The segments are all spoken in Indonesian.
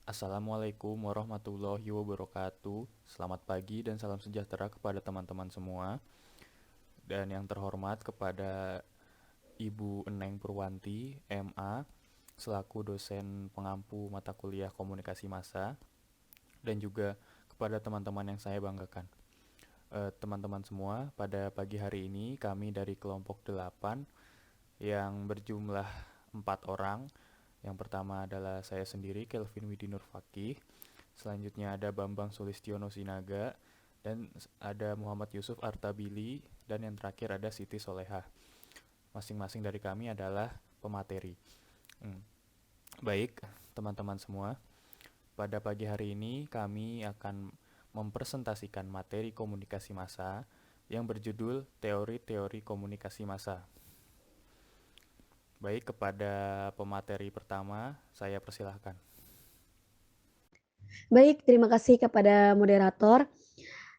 Assalamualaikum warahmatullahi wabarakatuh. Selamat pagi dan salam sejahtera kepada teman-teman semua. Dan yang terhormat kepada Ibu Eneng Purwanti, MA, selaku dosen pengampu mata kuliah komunikasi massa, dan juga kepada teman-teman yang saya banggakan. Teman-teman semua, pada pagi hari ini kami dari kelompok 8 yang berjumlah 4 orang. Yang pertama adalah saya sendiri, Kelvin Widinur Fakih. Selanjutnya ada Bambang Sulistiono Sinaga, dan ada Muhammad Yusuf Artabili, dan yang terakhir ada Siti Solehah. Masing-masing dari kami adalah pemateri. Baik, teman-teman semua, pada pagi hari ini kami akan mempresentasikan materi komunikasi massa yang berjudul Teori-teori Komunikasi Massa. Baik, kepada pemateri pertama, saya persilahkan. Baik, terima kasih kepada moderator.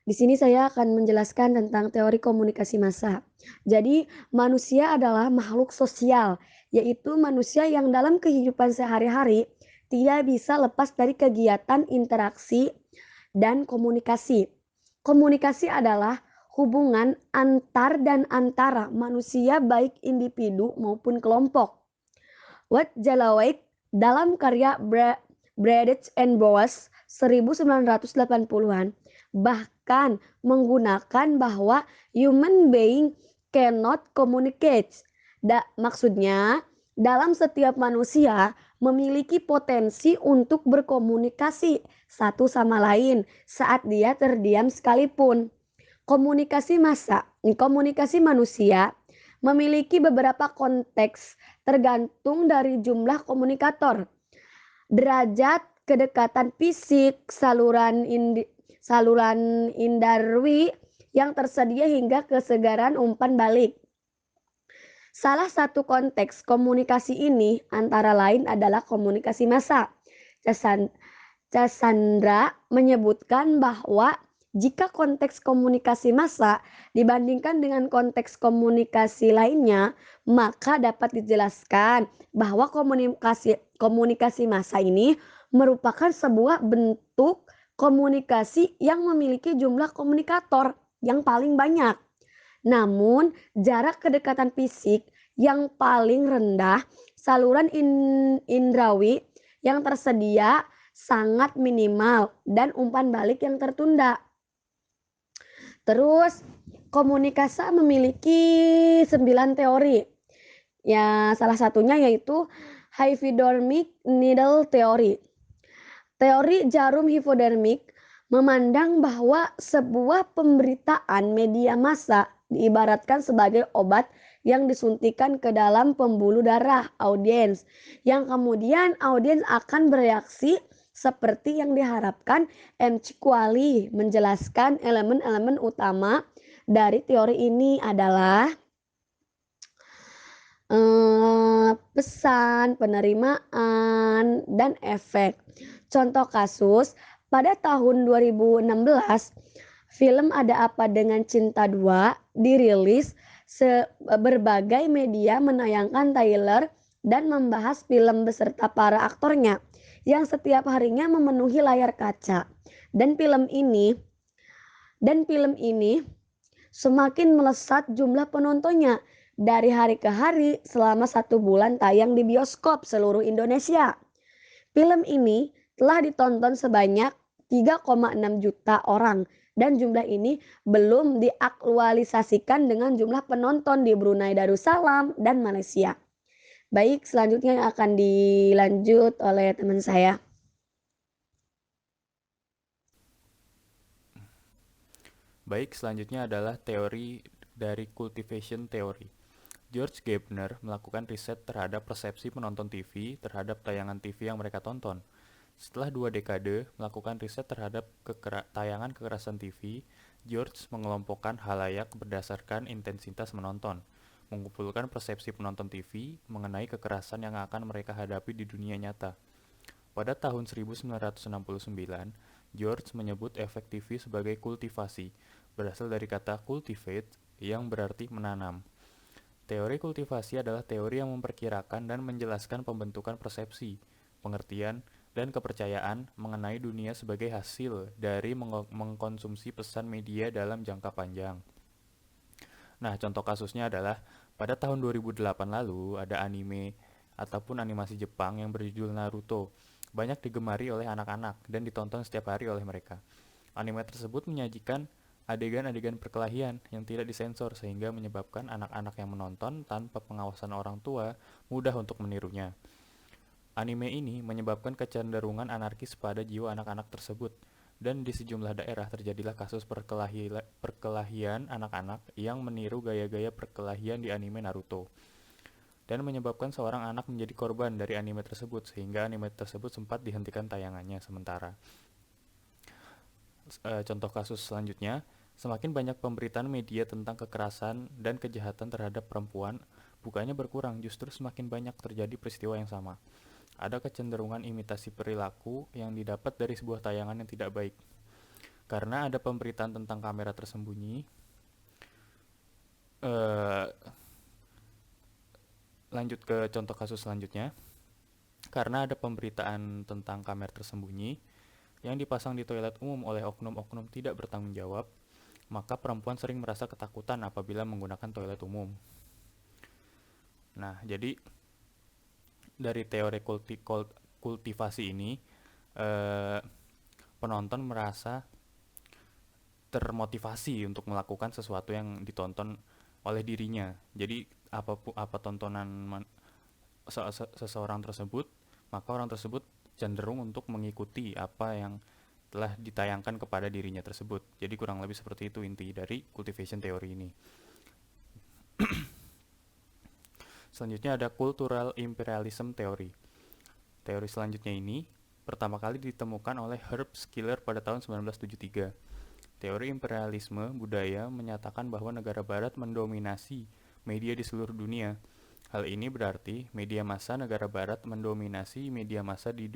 Di sini saya akan menjelaskan tentang teori komunikasi massa. Jadi, manusia adalah makhluk sosial, yaitu manusia yang dalam kehidupan sehari-hari tidak bisa lepas dari kegiatan interaksi dan komunikasi. Komunikasi adalah hubungan antar dan antara manusia baik individu maupun kelompok. Watt Jalawek dalam karya Braddock and Bowes 1980-an bahkan menggunakan bahwa human being cannot communicate. Maksudnya, dalam setiap manusia memiliki potensi untuk berkomunikasi satu sama lain saat dia terdiam sekalipun. Komunikasi manusia memiliki beberapa konteks tergantung dari jumlah komunikator, derajat kedekatan fisik, saluran indarwi yang tersedia hingga kesegaran umpan balik. Salah satu konteks komunikasi ini antara lain adalah komunikasi massa. Cassandra menyebutkan bahwa jika konteks komunikasi massa dibandingkan dengan konteks komunikasi lainnya, maka dapat dijelaskan bahwa komunikasi massa ini merupakan sebuah bentuk komunikasi yang memiliki jumlah komunikator yang paling banyak. Namun, jarak kedekatan fisik yang paling rendah, saluran indrawi yang tersedia sangat minimal, dan umpan balik yang tertunda. Terus, komunikasi memiliki 9 teori. Ya, salah satunya yaitu hypodermic needle theory. Teori jarum hipodermik memandang bahwa sebuah pemberitaan media massa diibaratkan sebagai obat yang disuntikan ke dalam pembuluh darah audiens, yang kemudian audiens akan bereaksi seperti yang diharapkan. Quali menjelaskan elemen-elemen utama dari teori ini adalah pesan, penerimaan, dan efek. Contoh kasus, pada tahun 2016, film Ada Apa Dengan Cinta 2 dirilis. Berbagai media menayangkan trailer dan membahas film beserta para aktornya yang setiap harinya memenuhi layar kaca. Dan film ini semakin melesat jumlah penontonnya dari hari ke hari selama 1 bulan tayang di bioskop seluruh Indonesia. Film ini telah ditonton sebanyak 3,6 juta orang, dan jumlah ini belum diaktualisasikan dengan jumlah penonton di Brunei Darussalam dan Malaysia. Baik, selanjutnya akan dilanjut oleh teman saya. Baik, selanjutnya adalah teori dari cultivation theory. George Gardner melakukan riset terhadap persepsi penonton TV terhadap tayangan TV yang mereka tonton. Setelah 2 dekade melakukan riset terhadap tayangan kekerasan TV, George mengelompokkan halayak berdasarkan intensitas menonton, mengumpulkan persepsi penonton TV mengenai kekerasan yang akan mereka hadapi di dunia nyata. Pada tahun 1969, George menyebut efek TV sebagai kultivasi, berasal dari kata cultivate yang berarti menanam. Teori kultivasi adalah teori yang memperkirakan dan menjelaskan pembentukan persepsi, pengertian, dan kepercayaan mengenai dunia sebagai hasil dari mengkonsumsi pesan media dalam jangka panjang. Nah, contoh kasusnya adalah pada tahun 2008 lalu ada anime ataupun animasi Jepang yang berjudul Naruto. Banyak digemari oleh anak-anak dan ditonton setiap hari oleh mereka. Anime tersebut menyajikan adegan-adegan perkelahian yang tidak disensor sehingga menyebabkan anak-anak yang menonton tanpa pengawasan orang tua mudah untuk menirunya. Anime ini menyebabkan kecenderungan anarkis pada jiwa anak-anak tersebut, dan di sejumlah daerah terjadilah kasus perkelahian anak-anak yang meniru gaya-gaya perkelahian di anime Naruto, dan menyebabkan seorang anak menjadi korban dari anime tersebut, sehingga anime tersebut sempat dihentikan tayangannya sementara. Contoh kasus selanjutnya, semakin banyak pemberitaan media tentang kekerasan dan kejahatan terhadap perempuan, bukannya berkurang, justru semakin banyak terjadi peristiwa yang sama. Ada kecenderungan imitasi perilaku yang didapat dari sebuah tayangan yang tidak baik. Karena ada pemberitaan tentang kamera tersembunyi, eh, lanjut ke contoh kasus selanjutnya. Karena ada pemberitaan tentang kamera tersembunyi yang dipasang di toilet umum oleh oknum-oknum tidak bertanggung jawab, maka perempuan sering merasa ketakutan apabila menggunakan toilet umum. Nah, jadi dari teori kultivasi ini, eh, penonton merasa termotivasi untuk melakukan sesuatu yang ditonton oleh dirinya. Jadi apa tontonan seseorang tersebut, maka orang tersebut cenderung untuk mengikuti apa yang telah ditayangkan kepada dirinya tersebut. Jadi kurang lebih seperti itu inti dari cultivation theory ini. Selanjutnya ada cultural imperialism theory. Teori selanjutnya ini pertama kali ditemukan oleh Herb Schiller pada tahun 1973. Teori imperialisme budaya menyatakan bahwa negara barat mendominasi media di seluruh dunia. Hal ini berarti media massa negara barat mendominasi media massa di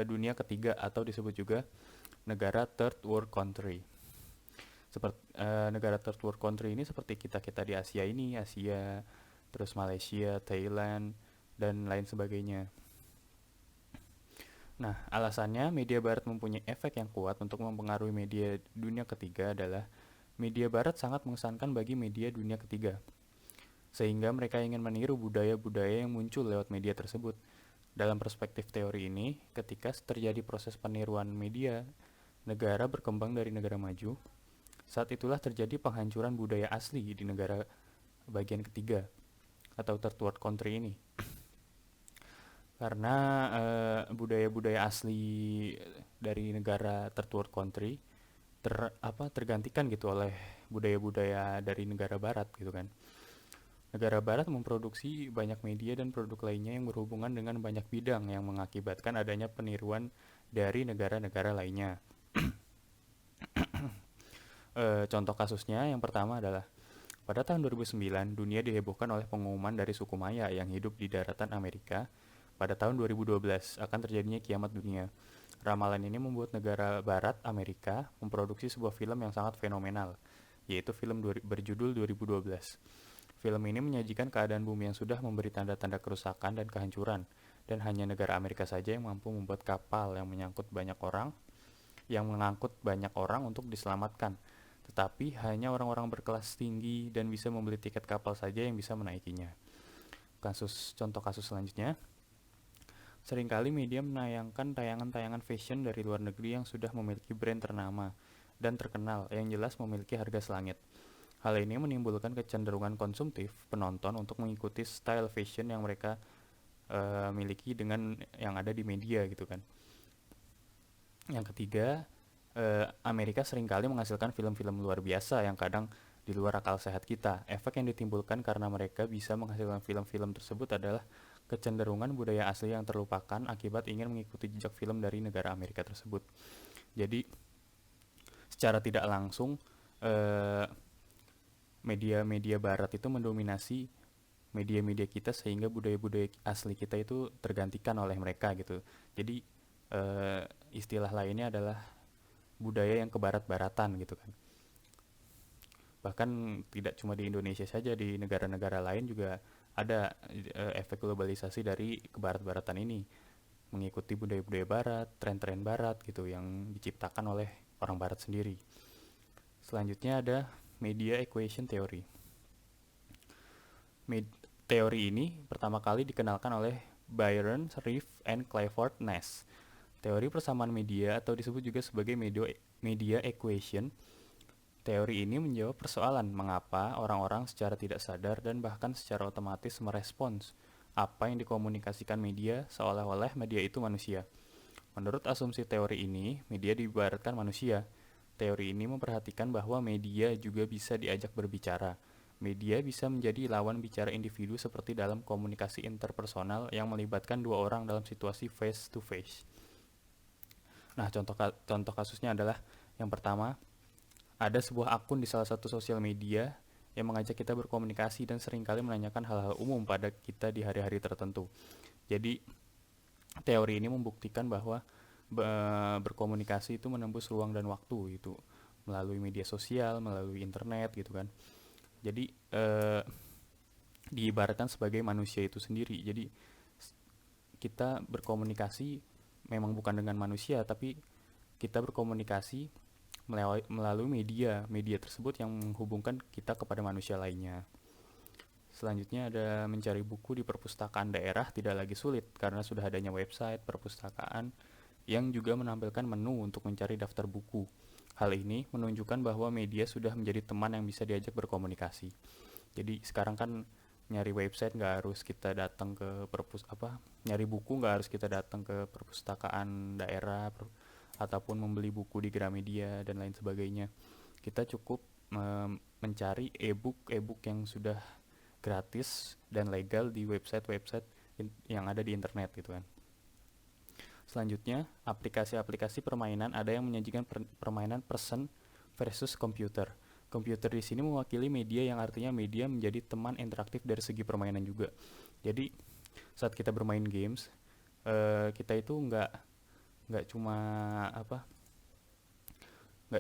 dunia ketiga atau disebut juga negara third world country. Seperti negara third world country ini seperti kita-kita di Asia ini, Asia, terus Malaysia, Thailand, dan lain sebagainya. Nah, alasannya media barat mempunyai efek yang kuat untuk mempengaruhi media dunia ketiga adalah media barat sangat mengesankan bagi media dunia ketiga, sehingga mereka ingin meniru budaya-budaya yang muncul lewat media tersebut. Dalam perspektif teori ini, ketika terjadi proses peniruan media, negara berkembang dari negara maju, saat itulah terjadi penghancuran budaya asli di negara bagian ketiga atau third world country ini. Karena budaya-budaya asli dari negara third world country tergantikan gitu oleh budaya-budaya dari negara barat gitu kan. Negara barat memproduksi banyak media dan produk lainnya yang berhubungan dengan banyak bidang yang mengakibatkan adanya peniruan dari negara-negara lainnya. Contoh kasusnya yang pertama adalah pada tahun 2009 dunia dihebohkan oleh pengumuman dari suku Maya yang hidup di daratan Amerika pada tahun 2012 akan terjadinya kiamat dunia. Ramalan ini membuat negara barat Amerika memproduksi sebuah film yang sangat fenomenal, yaitu film berjudul 2012. Film ini menyajikan keadaan bumi yang sudah memberi tanda-tanda kerusakan dan kehancuran, dan hanya negara Amerika saja yang mampu membuat kapal yang mengangkut banyak orang untuk diselamatkan. Tetapi hanya orang-orang berkelas tinggi dan bisa membeli tiket kapal saja yang bisa menaikinya. Contoh kasus selanjutnya, seringkali media menayangkan tayangan-tayangan fashion dari luar negeri yang sudah memiliki brand ternama dan terkenal yang jelas memiliki harga selangit. Hal ini menimbulkan kecenderungan konsumtif penonton untuk mengikuti style fashion yang mereka miliki dengan yang ada di media gitu kan. Yang ketiga, Amerika seringkali menghasilkan film-film luar biasa yang kadang di luar akal sehat kita. Efek yang ditimbulkan karena mereka bisa menghasilkan film-film tersebut adalah kecenderungan budaya asli yang terlupakan akibat ingin mengikuti jejak film dari negara Amerika tersebut. Jadi, secara tidak langsung, media-media barat itu mendominasi media-media kita sehingga budaya-budaya asli kita itu tergantikan oleh mereka gitu. Jadi istilah lainnya adalah budaya yang kebarat-baratan gitu kan. Bahkan tidak cuma di Indonesia saja, di negara-negara lain juga ada efek globalisasi dari kebarat-baratan ini. mengikuti budaya-budaya barat, tren-tren barat gitu yang diciptakan oleh orang barat sendiri. Selanjutnya ada media equation theory. Teori ini pertama kali dikenalkan oleh Byron Reeve and Clifford Nash. Teori persamaan media atau disebut juga sebagai media equation. Teori ini menjawab persoalan mengapa orang-orang secara tidak sadar dan bahkan secara otomatis merespons apa yang dikomunikasikan media seolah-olah media itu manusia. Menurut asumsi teori ini, media diibaratkan manusia. Teori ini memperhatikan bahwa media juga bisa diajak berbicara. Media bisa menjadi lawan bicara individu seperti dalam komunikasi interpersonal yang melibatkan dua orang dalam situasi face to face. Nah, contoh kasusnya adalah yang pertama, ada sebuah akun di salah satu sosial media yang mengajak kita berkomunikasi dan seringkali menanyakan hal-hal umum pada kita di hari-hari tertentu. Jadi, teori ini membuktikan bahwa berkomunikasi itu menembus ruang dan waktu itu melalui media sosial, melalui internet gitu kan. Jadi diibaratkan sebagai manusia itu sendiri. Jadi kita berkomunikasi memang bukan dengan manusia, tapi kita berkomunikasi melalui media tersebut yang menghubungkan kita kepada manusia lainnya. Selanjutnya ada mencari buku di perpustakaan daerah tidak lagi sulit karena sudah adanya website perpustakaan yang juga menampilkan menu untuk mencari daftar buku. Hal ini menunjukkan bahwa media sudah menjadi teman yang bisa diajak berkomunikasi. Jadi sekarang kan nyari website nggak harus kita datang ke nyari buku nggak harus kita datang ke perpustakaan daerah ataupun membeli buku di Gramedia dan lain sebagainya. Kita cukup mencari e-book yang sudah gratis dan legal di website-website yang ada di internet gitu kan. Selanjutnya, aplikasi-aplikasi permainan ada yang menyajikan permainan person versus komputer. Komputer di sini mewakili media yang artinya media menjadi teman interaktif dari segi permainan juga. Jadi saat kita bermain games, kita itu nggak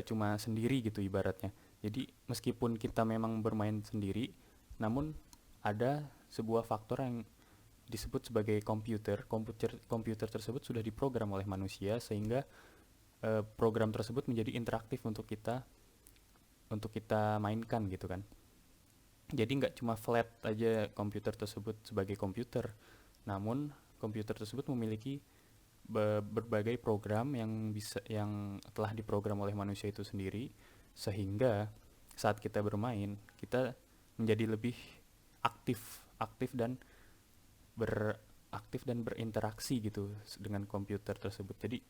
cuma sendiri gitu ibaratnya. Jadi meskipun kita memang bermain sendiri, namun ada sebuah faktor yang disebut sebagai komputer tersebut sudah diprogram oleh manusia sehingga program tersebut menjadi interaktif untuk kita mainkan gitu kan. Jadi nggak cuma flat aja komputer tersebut sebagai komputer, namun komputer tersebut memiliki berbagai program yang telah diprogram oleh manusia itu sendiri sehingga saat kita bermain kita menjadi lebih aktif dan berinteraksi gitu dengan komputer tersebut. Jadi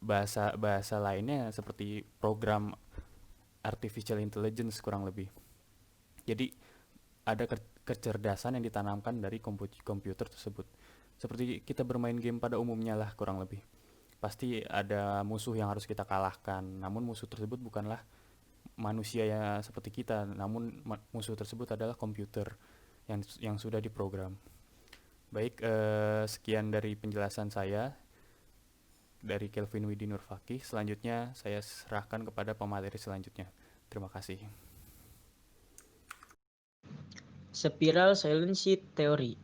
bahasa lainnya seperti program artificial intelligence kurang lebih. Jadi ada kecerdasan yang ditanamkan dari komputer tersebut. Seperti kita bermain game pada umumnya lah kurang lebih. Pasti ada musuh yang harus kita kalahkan. Namun musuh tersebut bukanlah manusia ya seperti kita, namun musuh tersebut adalah komputer yang sudah diprogram. Baik, sekian dari penjelasan saya dari Kelvin Widi Nurfakih. Selanjutnya saya serahkan kepada pemateri selanjutnya. Terima kasih. Spiral Silency Theory.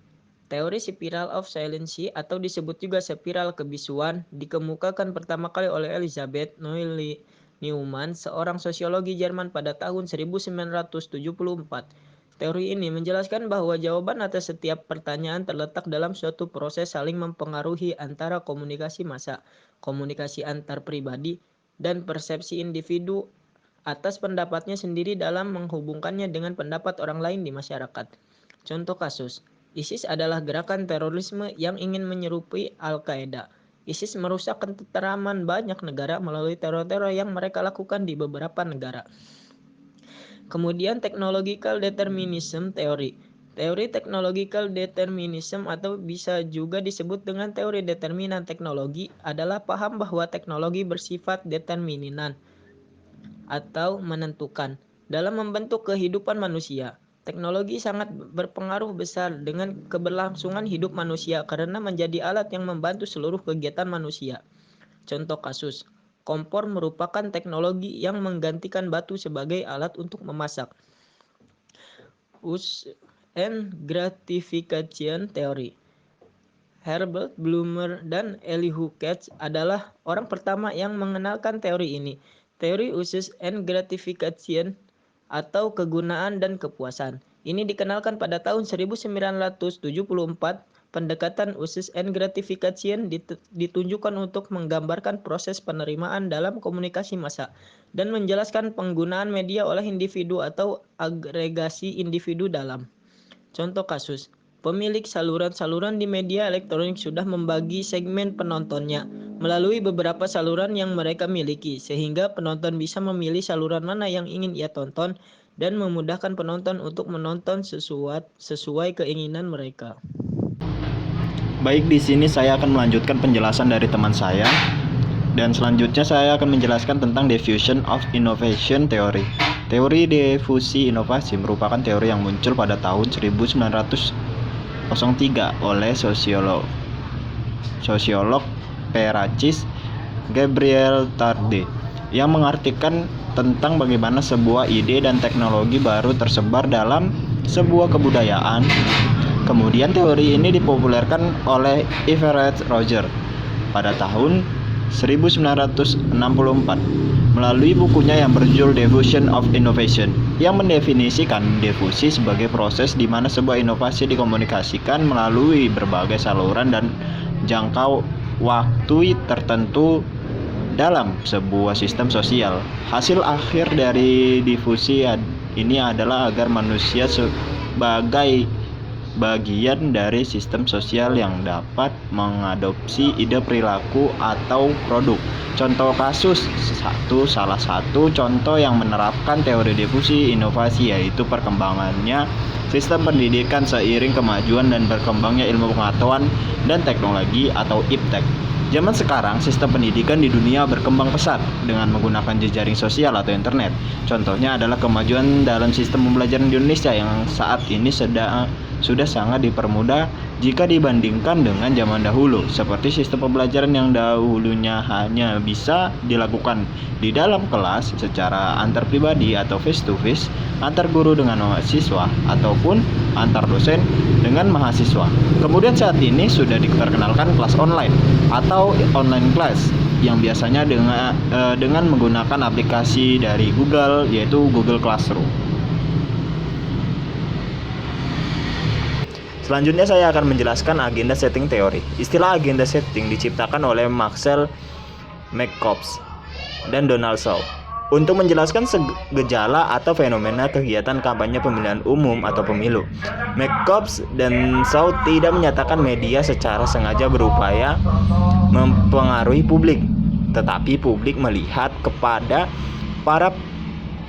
Teori spiral of silency atau disebut juga spiral kebisuan dikemukakan pertama kali oleh Elisabeth Noelle Neumann, seorang sosiologi Jerman pada tahun 1974. Teori ini menjelaskan bahwa jawaban atas setiap pertanyaan terletak dalam suatu proses saling mempengaruhi antara komunikasi massa, komunikasi antar pribadi, dan persepsi individu atas pendapatnya sendiri dalam menghubungkannya dengan pendapat orang lain di masyarakat. Contoh kasus, ISIS adalah gerakan terorisme yang ingin menyerupai Al-Qaeda. ISIS merusak ketentraman banyak negara melalui teror-teror yang mereka lakukan di beberapa negara. Kemudian technological determinism theory. Teori technological determinism atau bisa juga disebut dengan teori determinan teknologi adalah paham bahwa teknologi bersifat determinan atau menentukan dalam membentuk kehidupan manusia. Teknologi sangat berpengaruh besar dengan keberlangsungan hidup manusia karena menjadi alat yang membantu seluruh kegiatan manusia. Contoh kasus, kompor merupakan teknologi yang menggantikan batu sebagai alat untuk memasak. Use and gratification theory. Herbert Blumer dan Elihu Katz adalah orang pertama yang mengenalkan teori ini. Teori uses and gratification atau kegunaan dan kepuasan. Ini dikenalkan pada tahun 1974. Pendekatan uses and gratification ditunjukkan untuk menggambarkan proses penerimaan dalam komunikasi massa dan menjelaskan penggunaan media oleh individu atau agregasi individu dalam. Contoh kasus, pemilik saluran-saluran di media elektronik sudah membagi segmen penontonnya melalui beberapa saluran yang mereka miliki, sehingga penonton bisa memilih saluran mana yang ingin ia tonton dan memudahkan penonton untuk menonton sesuai keinginan mereka. Baik, di sini saya akan melanjutkan penjelasan dari teman saya. Dan selanjutnya saya akan menjelaskan tentang diffusion of innovation theory. Teori difusi inovasi merupakan teori yang muncul pada tahun 1903 oleh sosiolog Peracis Gabriel Tarde yang mengartikan tentang bagaimana sebuah ide dan teknologi baru tersebar dalam sebuah kebudayaan. Kemudian teori ini dipopulerkan oleh Everett Roger pada tahun 1964 melalui bukunya yang berjudul Diffusion of Innovation, yang mendefinisikan difusi sebagai proses di mana sebuah inovasi dikomunikasikan melalui berbagai saluran dan jangka waktu tertentu dalam sebuah sistem sosial. Hasil akhir dari difusi ini adalah agar manusia sebagai bagian dari sistem sosial yang dapat mengadopsi ide, perilaku, atau produk. Contoh kasus salah satu contoh yang menerapkan teori difusi inovasi yaitu perkembangannya sistem pendidikan seiring kemajuan dan berkembangnya ilmu pengetahuan dan teknologi atau iptek. Zaman sekarang, sistem pendidikan di dunia berkembang pesat dengan menggunakan jejaring sosial atau internet. Contohnya adalah kemajuan dalam sistem pembelajaran di Indonesia yang saat ini sudah sangat dipermudah jika dibandingkan dengan zaman dahulu. Seperti sistem pembelajaran yang dahulunya hanya bisa dilakukan di dalam kelas secara antar pribadi atau face to face, antar guru dengan mahasiswa, ataupun antar dosen dengan mahasiswa. Kemudian saat ini sudah diperkenalkan kelas online atau online class yang biasanya dengan menggunakan aplikasi dari Google, yaitu Google Classroom. Selanjutnya saya akan menjelaskan agenda setting teori. Istilah agenda setting diciptakan oleh Maxwell McCombs dan Donald Shaw untuk menjelaskan gejala atau fenomena kegiatan kampanye pemilihan umum atau pemilu. McCombs dan Shaw tidak menyatakan media secara sengaja berupaya mempengaruhi publik, tetapi publik melihat kepada para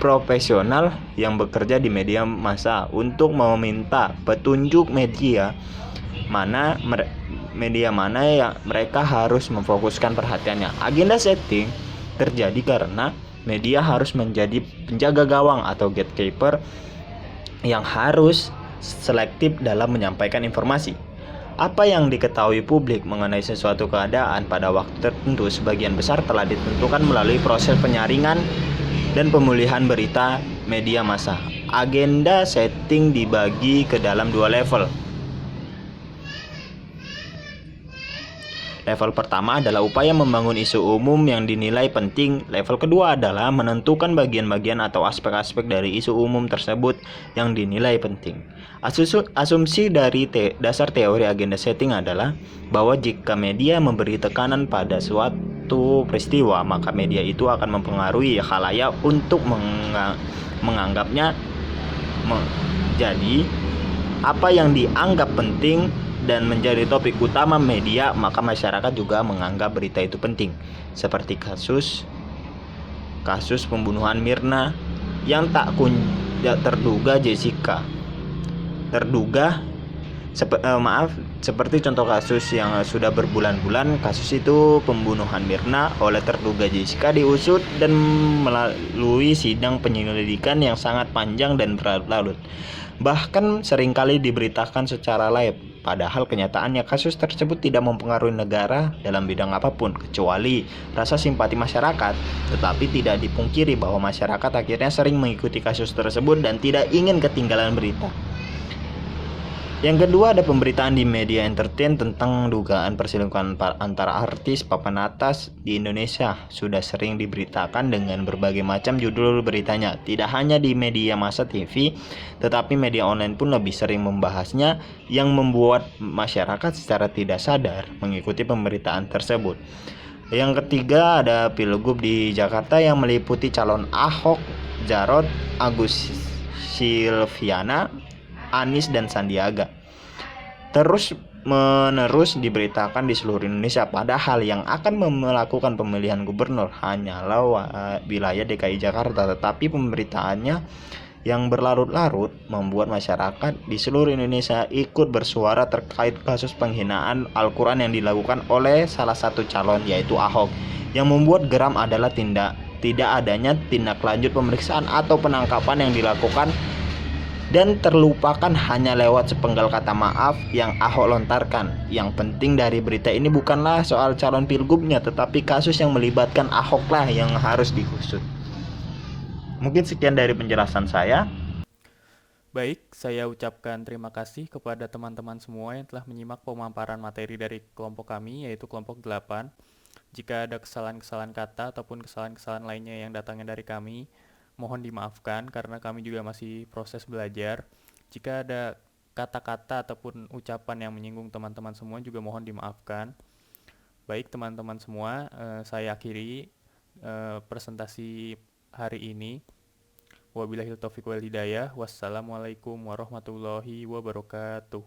profesional yang bekerja di media massa untuk meminta petunjuk media mana yang mereka harus memfokuskan perhatiannya. Agenda setting terjadi karena media harus menjadi penjaga gawang atau gatekeeper yang harus selektif dalam menyampaikan informasi. Apa yang diketahui publik mengenai sesuatu keadaan pada waktu tertentu sebagian besar telah ditentukan melalui proses penyaringan dan pemulihan berita media massa. Agenda setting dibagi ke dalam dua level. Level pertama adalah upaya membangun isu umum yang dinilai penting. Level kedua adalah menentukan bagian-bagian atau aspek-aspek dari isu umum tersebut yang dinilai penting. Asumsi dari dasar teori agenda setting adalah bahwa jika media memberi tekanan pada suatu peristiwa, maka media itu akan mempengaruhi khalayak untuk menganggapnya menjadi apa yang dianggap penting dan menjadi topik utama media, maka masyarakat juga menganggap berita itu penting. Seperti kasus pembunuhan Mirna yang tak terduga Jessica. Seperti contoh kasus yang sudah berbulan-bulan, kasus itu pembunuhan Mirna oleh terduga Jessica diusut dan melalui sidang penyelidikan yang sangat panjang dan berlarut. Bahkan seringkali diberitakan secara live, padahal kenyataannya kasus tersebut tidak mempengaruhi negara dalam bidang apapun kecuali rasa simpati masyarakat. Tetapi tidak dipungkiri bahwa masyarakat akhirnya sering mengikuti kasus tersebut dan tidak ingin ketinggalan berita. Yang kedua ada pemberitaan di media entertain tentang dugaan perselingkuhan antara artis papan atas di Indonesia. Sudah sering diberitakan dengan berbagai macam judul beritanya. Tidak hanya di media massa TV, tetapi media online pun lebih sering membahasnya, yang membuat masyarakat secara tidak sadar mengikuti pemberitaan tersebut. Yang ketiga ada Pilgub di Jakarta yang meliputi calon Ahok, Jarot, Agus Silviana, Anies dan Sandiaga. Terus menerus diberitakan di seluruh Indonesia, padahal yang akan melakukan pemilihan gubernur hanyalah wilayah DKI Jakarta. Tetapi pemberitaannya yang berlarut-larut membuat masyarakat di seluruh Indonesia ikut bersuara terkait kasus penghinaan Al-Quran yang dilakukan oleh salah satu calon, yaitu Ahok. Yang membuat geram adalah tidak adanya tindak lanjut pemeriksaan atau penangkapan yang dilakukan, dan terlupakan hanya lewat sepenggal kata maaf yang Ahok lontarkan. Yang penting dari berita ini bukanlah soal calon pilgubnya, tetapi kasus yang melibatkan Ahok lah yang harus diusut. Mungkin sekian dari penjelasan saya. Baik, saya ucapkan terima kasih kepada teman-teman semua yang telah menyimak pemaparan materi dari kelompok kami, yaitu kelompok 8. Jika ada kesalahan-kesalahan kata ataupun kesalahan-kesalahan lainnya yang datangnya dari kami, mohon dimaafkan karena kami juga masih proses belajar. Jika ada kata-kata ataupun ucapan yang menyinggung teman-teman semua juga mohon dimaafkan. Baik teman-teman semua, saya akhiri presentasi hari ini. Wabillahil taufiq wal hidayah. Wassalamualaikum warahmatullahi wabarakatuh.